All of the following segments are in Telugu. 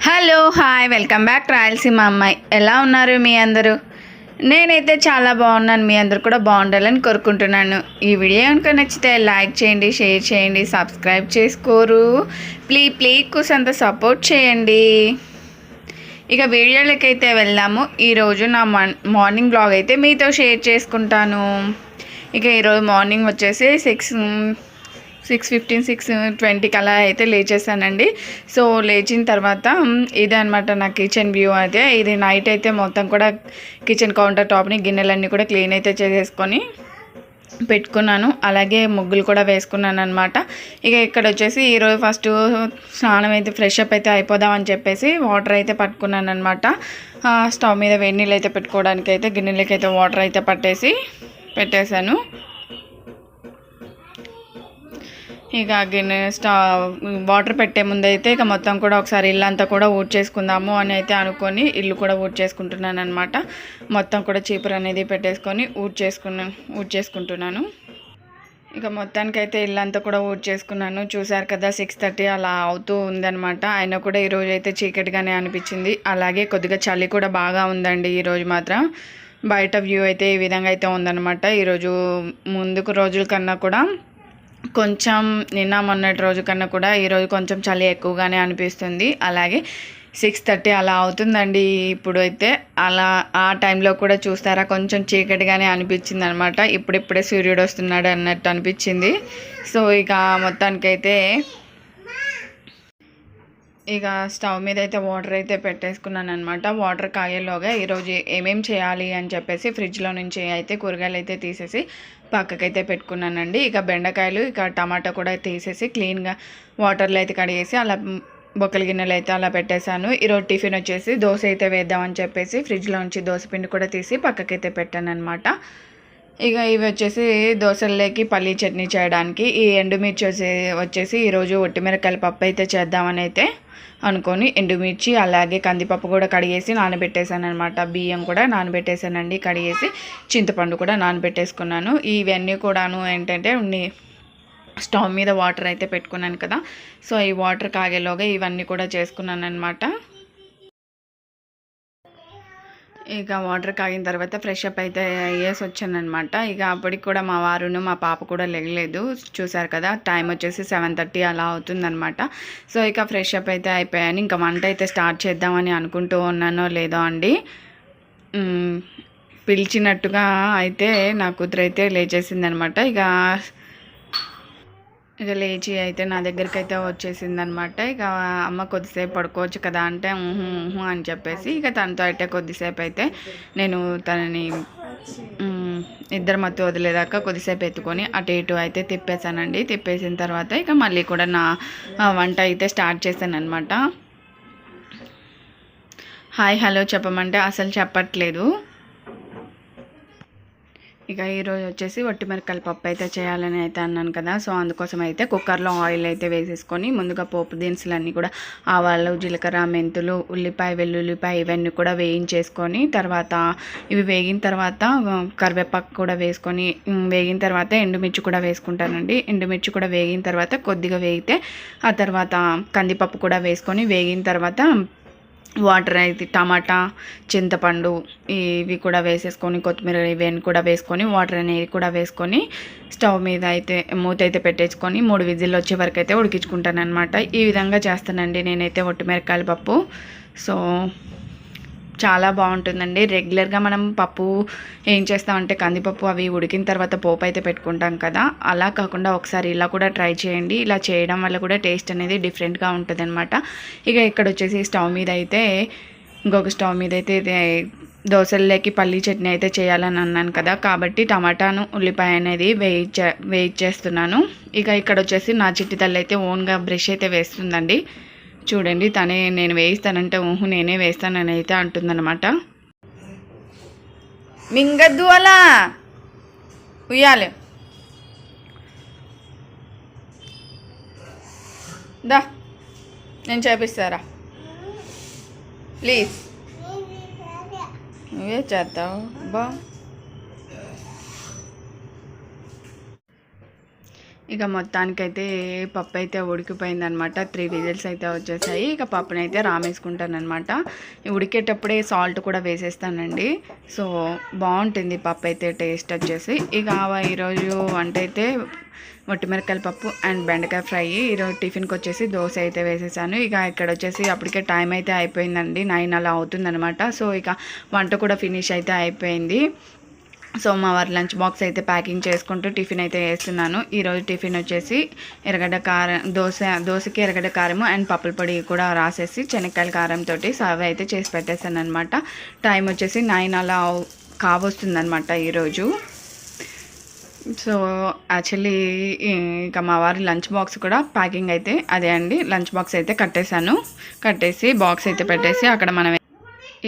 Hello hi welcome back Rayalaseema అమ్మాయి. ఎలా ఉన్నారు మీ అందరూ? నేనైతే చాలా బాగున్నాను. మీ అందరు కూడా బాగుండాలని కోరుకుంటున్నాను. ఈ వీడియో కనుక నచ్చితే లైక్ చేయండి, షేర్ చేయండి, సబ్స్క్రైబ్ చేసుకోరు ప్లీజ్ కూసంత సపోర్ట్ చేయండి. ఇక వీడియోలకి అయితే వెళ్దాము. ఈరోజు నా మార్నింగ్ బ్లాగ్ అయితే మీతో షేర్ చేసుకుంటాను. ఇక ఈరోజు మార్నింగ్ వచ్చేసి 6:15 6:20 అలా అయితే లేచేసానండి. సో లేచిన తర్వాత ఇదే అనమాట నా కిచెన్ వ్యూ. అయితే ఇది నైట్ అయితే మొత్తం కూడా కిచెన్ కౌంటర్ టాప్ని గిన్నెలన్నీ కూడా క్లీన్ అయితే చేసేసుకొని పెట్టుకున్నాను. అలాగే ముగ్గులు కూడా వేసుకున్నాను అనమాట. ఇక ఇక్కడ వచ్చేసి ఈరోజు ఫస్ట్ స్నానం అయితే ఫ్రెష్ అప్ అయితే అయిపోదామని చెప్పేసి వాటర్ అయితే పట్టుకున్నాను అనమాట. స్టవ్ మీద వేడి నీళ్ళు అయితే పెట్టుకోవడానికి అయితే గిన్నెలకి అయితే వాటర్ అయితే పెట్టేశాను. ఇక వాటర్ పెట్టే ముందు అయితే ఇక మొత్తం కూడా ఒకసారి ఇల్లంతా కూడా ఊడ్చేసుకుందాము అని అయితే అనుకొని ఇల్లు కూడా ఊడ్చేసుకుంటున్నాను అనమాట. మొత్తం కూడా చీపురు అనేది పెట్టేసుకొని ఊడ్చేసుకుంటున్నాను. ఇక మొత్తానికైతే ఇల్లంతా కూడా ఊడ్చేసుకున్నాను. చూసారు కదా 6:30 అలా అవుతూ ఉందన్నమాట. అయినా కూడా ఈరోజు అయితే చీకటిగానే అనిపించింది. అలాగే కొద్దిగా చలి కూడా బాగా ఉందండి ఈరోజు మాత్రం. బయట వ్యూ అయితే ఈ విధంగా అయితే ఉందన్నమాట. ఈరోజు ముందుకు రోజుల కన్నా కూడా కొంచెం నిన్న మొన్నటి రోజు కన్నా కూడా ఈరోజు కొంచెం చలి ఎక్కువగానే అనిపిస్తుంది. అలాగే 6:30 అలా అవుతుందండి ఇప్పుడు అయితే. అలా ఆ టైంలో కూడా చూస్తారా కొంచెం చీకటిగానే అనిపించింది అనమాట. ఇప్పుడిప్పుడే సూర్యుడు వస్తున్నాడు అన్నట్టు అనిపించింది. సో ఇక మొత్తానికైతే ఇక స్టవ్ మీద అయితే వాటర్ అయితే పెట్టేసుకున్నాను అనమాట. వాటర్ కాయేలోగా ఈరోజు ఏమేమి చేయాలి అని చెప్పేసి ఫ్రిడ్జ్లో నుంచి అయితే కూరగాయలు అయితే తీసేసి పక్కకైతే పెట్టుకున్నానండి. ఇక బెండకాయలు ఇక టమాటా కూడా తీసేసి క్లీన్గా వాటర్లో అయితే కడిగేసి అలా బొక్కల గిన్నెలు అయితే అలా పెట్టేశాను. ఈరోజు టిఫిన్ వచ్చేసి దోశ అయితే వేద్దామని చెప్పేసి ఫ్రిడ్జ్లో నుంచి దోశ పిండి కూడా తీసి పక్కకైతే పెట్టాను అనమాట. ఇక ఇవి వచ్చేసి దోశల్లోకి పల్లీ చట్నీ చేయడానికి ఈ ఎండుమిర్చి వచ్చేసి ఈరోజు ఒట్టిమిరకాయల పప్పు అయితే చేద్దామని అయితే అనుకొని ఎండుమిర్చి అలాగే కందిపప్పు కూడా కడిగేసి నానబెట్టేశాను అనమాట. బియ్యం కూడా నానబెట్టేశానండి కడిగేసి. చింతపండు కూడా నానబెట్టేసుకున్నాను. ఇవన్నీ కూడాను ఏంటంటే స్టవ్ మీద వాటర్ అయితే పెట్టుకున్నాను కదా. సో ఈ వాటర్ కాగేలోగా ఇవన్నీ కూడా చేసుకున్నాను అనమాట. ఇక వాటర్ కాగిన తర్వాత ఫ్రెష్ అప్ అయితే అయ్యేసి వచ్చానమాట. ఇక అప్పటికి కూడా మా వారును మా పాప కూడా లెగలేదు. చూసారు కదా టైం వచ్చేసి 7:30 అలా అవుతుందనమాట. సో ఇక ఫ్రెష్ అప్ అయితే అయిపోయాను. ఇంకా వంట అయితే స్టార్ట్ చేద్దామని అనుకుంటూ ఉన్నానో లేదో అండి. పిలిచినట్టుగా అయితే నా కూతురు అయితే లేచేసిందనమాట. ఇక లేచి అయితే నా దగ్గరికి అయితే వచ్చేసిందనమాట. ఇక అమ్మ కొద్దిసేపు పడుకోవచ్చు కదా అంటే ఊహు అని చెప్పేసి ఇక తనతో అయితే కొద్దిసేపు అయితే నేను తనని ఇద్దరు మత్తు వదిలేదాకా కొద్దిసేపు ఎత్తుకొని అటు ఇటు అయితే తిప్పేశానండి. తిప్పేసిన తర్వాత ఇక మళ్ళీ కూడా నా వంట అయితే స్టార్ట్ చేశాను అనమాట. హాయ్ హలో చెప్పమంటే అసలు చెప్పట్లేదు. ఇక ఈరోజు వచ్చేసి ఒట్టిమిరకాయల పప్పు అయితే చేయాలని అయితే అన్నాను కదా. సో అందుకోసం అయితే కుక్కర్లో ఆయిల్ అయితే వేసేసుకొని ముందుగా పోపు దినుసులన్నీ కూడా ఆవాలు, జీలకర్ర, మెంతులు, ఉల్లిపాయ, వెల్లుల్లిపాయ ఇవన్నీ కూడా వేయించేసుకొని తర్వాత ఇవి వేగిన తర్వాత కరివేపాకు కూడా వేసుకొని వేగిన తర్వాత ఎండుమిర్చి కూడా వేసుకుంటానండి. ఎండుమిర్చి కూడా వేగిన తర్వాత కొద్దిగా వేగితే ఆ తర్వాత కందిపప్పు కూడా వేసుకొని వేగిన తర్వాత వాటర్ అయితే టమాటా, చింతపండు ఇవి కూడా వేసేసుకొని కొత్తిమీర ఇవన్నీ కూడా వేసుకొని వాటర్ అనేది కూడా వేసుకొని స్టవ్ మీద అయితే మూత అయితే పెట్టేసుకొని 3 విజిల్లు వచ్చే వరకు అయితే ఉడికించుకుంటాను అనమాట. ఈ విధంగా చేస్తానండి నేనైతే ఒట్టిమిరకాయల పప్పు. సో చాలా బాగుంటుందండి. రెగ్యులర్గా మనం పప్పు ఏం చేస్తామంటే కందిపప్పు అవి ఉడికిన తర్వాత పోపు అయితే పెట్టుకుంటాం కదా. అలా కాకుండా ఒకసారి ఇలా కూడా ట్రై చేయండి. ఇలా చేయడం వల్ల కూడా టేస్ట్ అనేది డిఫరెంట్గా ఉంటుంది అనమాట. ఇక ఇక్కడ వచ్చేసి స్టవ్ మీద అయితే ఇంకొక స్టవ్ మీద అయితే దోశల్లోకి పల్లీ చట్నీ అయితే చేయాలని అన్నాను కదా. కాబట్టి టమాటాను ఉల్లిపాయ అనేది వేయించేస్తున్నాను. ఇక ఇక్కడ వచ్చేసి నా చిట్టి తల్లి అయితే ఓన్గా బ్రష్ అయితే వేస్తుందండి. చూడండి తనే నేను వేయిస్తానంటే నేనే వేస్తానని అయితే అంటుందన్నమాట. మింగద్దు అలా ఉయ్యాలి దా నేను చేపిస్తారా ప్లీజ్. నువ్వే చేస్తావు బా. ఇక మొత్తానికైతే పప్పు అయితే ఉడికిపోయిందనమాట. 3 విజిల్స్ అయితే వచ్చేసాయి. ఇక పప్పునైతే రామేసుకుంటానమాట. ఉడికేటప్పుడే సాల్ట్ కూడా వేసేస్తానండి. సో బాగుంటుంది పప్పు అయితే టేస్ట్ వచ్చేసి. ఇక ఈరోజు వంట అయితే వట్టిమిరపకాయల పప్పు అండ్ బెండకాయ ఫ్రై. ఈరోజు టిఫిన్కి వచ్చేసి దోశ అయితే వేసేసాను. ఇక ఇక్కడ వచ్చేసి అప్పటికే టైం అయితే అయిపోయిందండి, 9 అలా అవుతుందనమాట. సో ఇక వంట కూడా ఫినిష్ అయితే అయిపోయింది. సో మా వారి లంచ్ బాక్స్ అయితే ప్యాకింగ్ చేసుకుంటూ టిఫిన్ అయితే వేస్తున్నాను. ఈరోజు టిఫిన్ వచ్చేసి ఎర్రగడ్డ కారం, దోశకి ఎర్రగడ్డ కారము అండ్ పప్పుల పొడి కూడా రాసేసి శనక్కాయల కారంతో సర్వ్ అయితే చేసి పెట్టేస్తాను అనమాట. టైం వచ్చేసి 9 అలా కావస్తుందనమాట ఈరోజు. సో యాక్చువల్లీ ఇక మా వారి లంచ్ బాక్స్ కూడా ప్యాకింగ్ అయితే అదే అండి, లంచ్ బాక్స్ అయితే కట్టేసి బాక్స్ అయితే పెట్టేసి అక్కడ మనం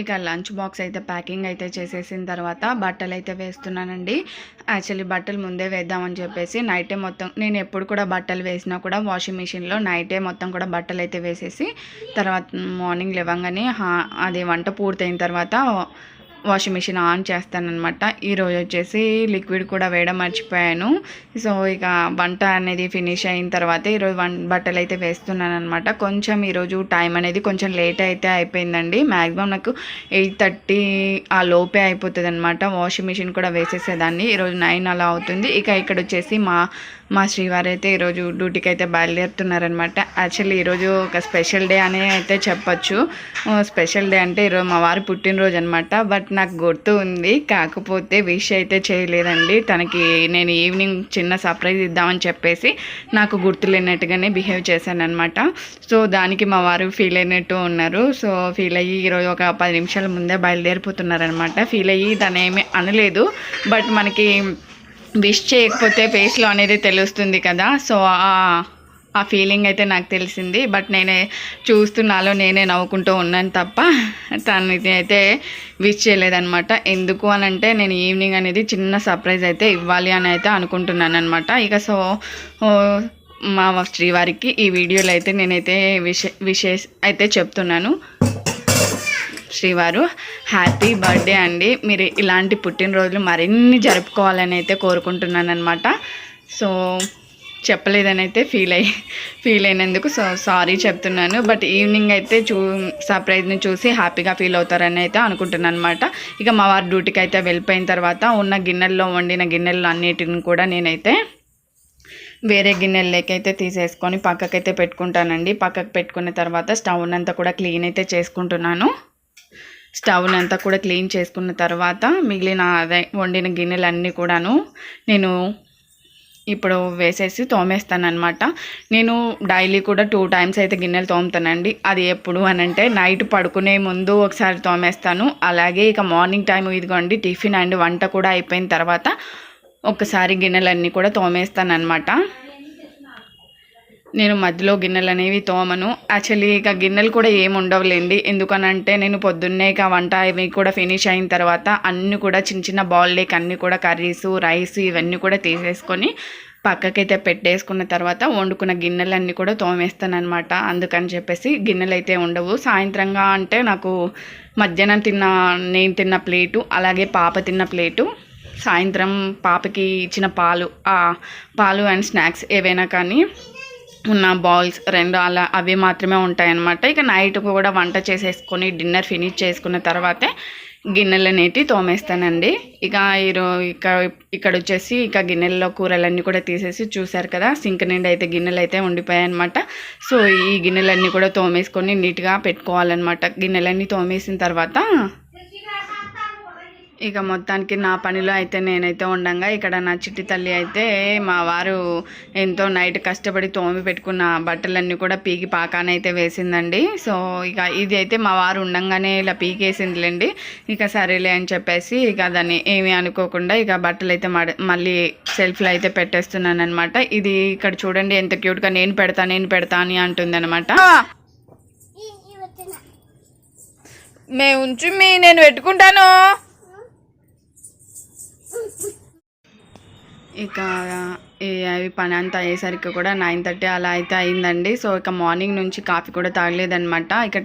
ఇక లంచ్ బాక్స్ అయితే ప్యాకింగ్ అయితే చేసేసిన తర్వాత బట్టలు అయితే వేస్తున్నానండి. యాక్చువల్లీ బట్టలు ముందే వేద్దామని చెప్పేసి నైటే మొత్తం, నేను ఎప్పుడు కూడా బట్టలు వేసినా కూడా వాషింగ్ మిషన్లో నైటే మొత్తం కూడా బట్టలు అయితే వేసేసి తర్వాత మార్నింగ్ లేవగానే అది వంట పూర్తయిన తర్వాత వాషింగ్ మిషన్ ఆన్ చేస్తానన్నమాట. ఈరోజు వచ్చేసి లిక్విడ్ కూడా వేయడం మర్చిపోయాను. సో ఇక వంట అనేది ఫినిష్ అయిన తర్వాత ఈరోజు బట్టలు అయితే వేస్తున్నాను అనమాట. కొంచెం ఈరోజు టైం అనేది కొంచెం లేట్ అయితే అయిపోయిందండి. మ్యాక్సిమం నాకు 8:30 ఆ లోపే అయిపోతుంది అనమాట. వాషింగ్ మిషన్ కూడా వేసేసేదాన్ని. ఈరోజు 9 అలా అవుతుంది. ఇక ఇక్కడ వచ్చేసి మా శ్రీవారు అయితే ఈరోజు డ్యూటీకి అయితే బయలుదేరుతున్నారనమాట. యాక్చువల్లీ ఈరోజు ఒక స్పెషల్ డే అనే అయితే చెప్పచ్చు. స్పెషల్ డే అంటే ఈరోజు మా వారి పుట్టినరోజు అనమాట. బట్ నాకు గుర్తు ఉంది, కాకపోతే విష్ అయితే చేయలేదండి. తనకి నేను ఈవినింగ్ చిన్న సర్ప్రైజ్ ఇద్దామని చెప్పేసి నాకు గుర్తు లేనట్టుగానే బిహేవ్ చేశాను అనమాట. సో దానికి మా వారు ఫీల్ అయినట్టు ఉన్నారు. సో ఫీల్ అయ్యి ఈరోజు ఒక 10 నిమిషాల ముందే బయలుదేరిపోతున్నారనమాట. ఫీల్ అయ్యి తనేమీ అనలేదు, బట్ మనకి విష్ చేయకపోతే ఫేస్లో అనేది తెలుస్తుంది కదా. సో ఆ ఫీలింగ్ అయితే నాకు తెలిసింది. బట్ నేనే చూస్తున్నాలో నేనే నవ్వుకుంటూ ఉన్నాను తప్ప తనని అయితే విష్ చేయలేదనమాట. ఎందుకు అని అంటే నేను ఈవినింగ్ అనేది చిన్న సర్ప్రైజ్ అయితే ఇవ్వాలి అని అయితే అనుకుంటున్నాను అనమాట. ఇక సో మా శ్రీవారికి ఈ వీడియోలో అయితే నేనైతే విషెస్ అయితే చెప్తున్నాను. శ్రీవారు హ్యాపీ బర్త్డే అండి. మీరు ఇలాంటి పుట్టినరోజులు మరిన్ని జరుపుకోవాలని అయితే కోరుకుంటున్నాను అనమాట. సో చెప్పలేదని అయితే ఫీల్ అయినందుకు సారీ చెప్తున్నాను. బట్ ఈవినింగ్ అయితే సర్ప్రైజ్ని చూసి హ్యాపీగా ఫీల్ అవుతారని అయితే అనుకుంటున్నాను అనమాట. ఇక మా వారు డ్యూటీకి అయితే వెళ్ళిపోయిన తర్వాత ఉన్న గిన్నెల్లో వండిన గిన్నెలు అన్నిటిని కూడా నేనైతే వేరే గిన్నెలకైతే తీసేసుకొని పక్కకైతే పెట్టుకుంటానండి. పక్కకు పెట్టుకున్న తర్వాత స్టవ్ అంతా కూడా క్లీన్ అయితే చేసుకుంటున్నాను. స్టవ్ని అంతా కూడా క్లీన్ చేసుకున్న తర్వాత మిగిలిన వండిన గిన్నెలన్నీ కూడాను నేను ఇప్పుడు వేసేసి తోమేస్తాను అనమాట. నేను డైలీ కూడా 2 టైమ్స్ అయితే గిన్నెలు తోముతానండి. అది ఎప్పుడు అని అంటే నైట్ పడుకునే ముందు ఒకసారి తోమేస్తాను. అలాగే ఇక మార్నింగ్ టైం ఇదిగోండి టిఫిన్ అండ్ వంట కూడా అయిపోయిన తర్వాత ఒకసారి గిన్నెలన్నీ కూడా తోమేస్తాను అనమాట. నేను మధ్యలో గిన్నెలు అనేవి తోమను. యాక్చువల్లీ ఇక గిన్నెలు కూడా ఏమి ఉండవులేండి. ఎందుకనంటే నేను పొద్దున్నే ఇక వంట ఇవి కూడా ఫినిష్ అయిన తర్వాత అన్నీ కూడా చిన్న చిన్న బౌల్లోకి అన్నీ కూడా కర్రీసు రైస్ ఇవన్నీ కూడా తీసేసుకొని పక్కకైతే పెట్టేసుకున్న తర్వాత వండుకున్న గిన్నెలన్నీ కూడా తోమేస్తాను అనమాట. అందుకని చెప్పేసి గిన్నెలు అయితే ఉండవు. సాయంత్రంగా అంటే నాకు మధ్యాహ్నం నేను తిన్న ప్లేటు, అలాగే పాప తిన్న ప్లేటు, సాయంత్రం పాపకి ఇచ్చిన పాలు అండ్ స్నాక్స్ ఏవైనా కానీ ఉన్న బౌల్స్ 2 అలా అవి మాత్రమే ఉంటాయన్నమాట. ఇక నైట్ కూడా వంట చేసేసుకొని డిన్నర్ ఫినిష్ చేసుకున్న తర్వాతే గిన్నెలు అనేటివి తోమేస్తానండి. ఇక ఇక్కడ వచ్చేసి ఇక గిన్నెల్లో కూరలన్నీ కూడా తీసేసి చూసారు కదా, సింక్ నిండా అయితే గిన్నెలు అయితే ఉండిపోయాయి అనమాట. సో ఈ గిన్నెలన్నీ కూడా తోమేసుకొని నీట్గా పెట్టుకోవాలన్నమాట. గిన్నెలన్నీ తోమేసిన తర్వాత ఇక మొత్తానికి నా పనిలో అయితే నేనైతే ఉండంగా ఇక్కడ నా చిట్టి తల్లి అయితే మా వారు ఎంతో నైట్ కష్టపడి తోమి పెట్టుకున్న బట్టలన్నీ కూడా పీకి పాకానైతే వేసిందండి. సో ఇక ఇది అయితే మా వారు ఉండంగానే ఇలా పీకేసిందిలేండి. ఇక సరేలే అని చెప్పేసి ఇక దాన్ని ఏమీ అనుకోకుండా ఇక బట్టలు అయితే మళ్ళీ సెల్ఫ్లో అయితే పెట్టేస్తున్నాను అనమాట. ఇది ఇక్కడ చూడండి ఎంత క్యూట్గా నేను పెడతా అని అంటుంది అనమాట. నేను పెట్టుకుంటాను. ఇక అవి పని అంతా అయ్యేసరికి కూడా 9:30 అలా అయితే అయిందండి. సో ఇక మార్నింగ్ నుంచి కాఫీ కూడా తాగలేదనమాట. ఇక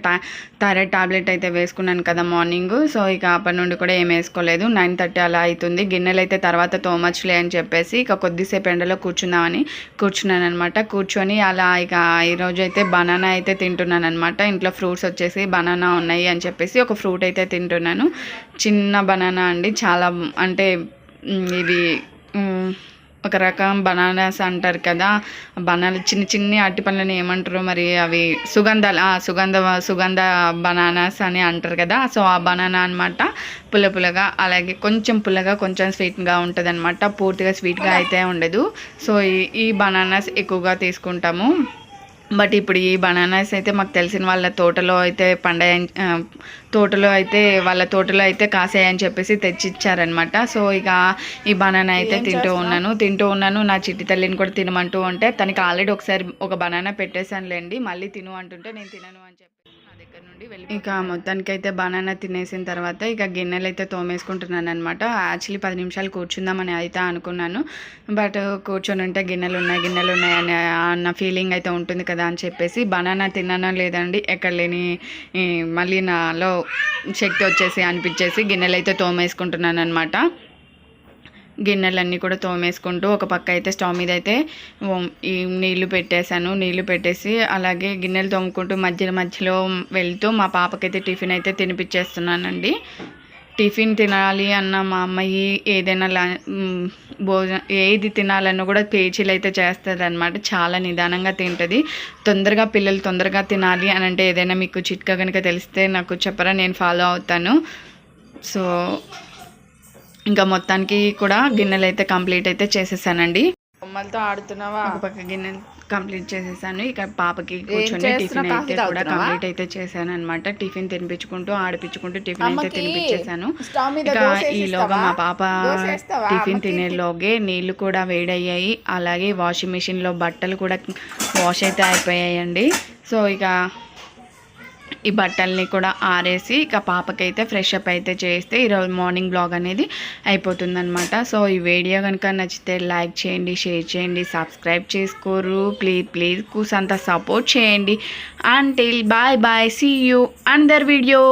థైరాయిడ్ టాబ్లెట్ అయితే వేసుకున్నాను కదా మార్నింగ్. సో ఇక అప్పటి నుండి కూడా ఏం వేసుకోలేదు. 9:30 అలా అవుతుంది. గిన్నెలు అయితే తర్వాత తోమచ్చులే అని చెప్పేసి ఇక కొద్దిసేపు ఎండలో కూర్చున్నాను అనమాట. కూర్చొని అలా ఇక ఈరోజు అయితే బనానా అయితే తింటున్నాను అనమాట. ఇంట్లో ఫ్రూట్స్ వచ్చేసి బనానా ఉన్నాయి అని చెప్పేసి ఒక ఫ్రూట్ అయితే తింటున్నాను. చిన్న బనానా అండి, చాలా అంటే ఇవి ఒక రకం బనానాస్ అంటారు కదా, బనానా చిన్ని అరటి పండ్లని ఏమంటారు మరి, అవి సుగంధ బనానాస్ అని అంటారు కదా. సో ఆ బనానా అనమాట, పుల్లగా, అలాగే కొంచెం పుల్లగా కొంచెం స్వీట్గా ఉంటుంది అనమాట. పూర్తిగా స్వీట్గా అయితే ఉండదు. సో ఈ బనానాస్ ఎక్కువగా తీసుకుంటాము. బట్ ఇప్పుడు ఈ బనానాస్ అయితే మాకు తెలిసిన వాళ్ళ తోటలో అయితే వాళ్ళ తోటలో అయితే కాసాయని చెప్పేసి తెచ్చిచ్చారనమాట. సో ఇక ఈ బనానా అయితే తింటూ ఉన్నాను. నా చిట్టి తల్లిని కూడా తినమంటూ ఉంటే తనకి ఆల్రెడీ ఒకసారి ఒక బనానా పెట్టేశానులేండి, మళ్ళీ తిను అంటుంటే నేను తినను అని చెప్పి నా దగ్గర నుండి వెళ్ళి ఇక మొత్తానికి అయితే బనానా తినేసిన తర్వాత ఇక గిన్నెలు అయితే తోమేసుకుంటున్నాను అనమాట. యాక్చువల్లీ 10 నిమిషాలు కూర్చుందామని అయితే అనుకున్నాను. బట్ కూర్చొని ఉంటే గిన్నెలు ఉన్నాయి అన్న ఫీలింగ్ అయితే ఉంటుంది కదా అని చెప్పేసి బనానా తిన్నానో లేదండి, ఎక్కడ లేని మళ్ళీ నాలో శక్తి వచ్చేసి అనిపించేసి గిన్నెలు అయితే తోమేసుకుంటున్నాను అనమాట. గిన్నెలన్నీ కూడా తోమేసుకుంటూ ఒక పక్క అయితే స్టవ్ మీద అయితే ఈ నీళ్లు పెట్టేసి అలాగే గిన్నెలు తోముకుంటూ మధ్యలో వెళ్తూ మా పాపకైతే టిఫిన్ అయితే తినిపించేస్తున్నానండి. టిఫిన్ తినాలి అన్న మా అమ్మాయి ఏదైనా భోజనం ఏది తినాలన్నా కూడా పేచీలు అయితే చేస్తుంది అనమాట. చాలా నిదానంగా తింటుంది. పిల్లలు తొందరగా తినాలి అని అంటే ఏదైనా మీకు చిట్కా కనుక తెలిస్తే నాకు చెప్పరా, నేను ఫాలో అవుతాను. సో ఇంకా మొత్తానికి కూడా గిన్నెలు అయితే కంప్లీట్ అయితే చేసేసానండి. బొమ్మలతో ఆడుతున్నావా? ఒక పక్క గిన్నెలు కంప్లీట్ చేసేసాను. ఇక పాపకి కూర్చొని టిఫిన్ అయితే కూడా కంప్లీట్ అయితే చేశాను అనమాట. టిఫిన్ తినిపించుకుంటూ ఆడిపించుకుంటూ టిఫిన్ అయితే తినిపించేసాను. ఇక ఈలోగా మా పాప టిఫిన్ తినేలోగే నీళ్లు కూడా వేడయ్యాయి. అలాగే వాషింగ్ మిషన్లో బట్టలు కూడా వాష్ అయితే అయిపోయాయండి. సో ఇక ఈ బట్టల్ని కూడా ఆరేసి ఇక పాపకైతే ఫ్రెష్ అప్ అయితే చేస్తే ఈరోజు మార్నింగ్ బ్లాగ్ అనేది అయిపోతుందన్నమాట. సో ఈ వీడియో కనుక నచ్చితే లైక్ చేయండి, షేర్ చేయండి, సబ్స్క్రైబ్ చేసుకోరు ప్లీజ్ కూసంతా సపోర్ట్ చేయండి. Until bye see you another video.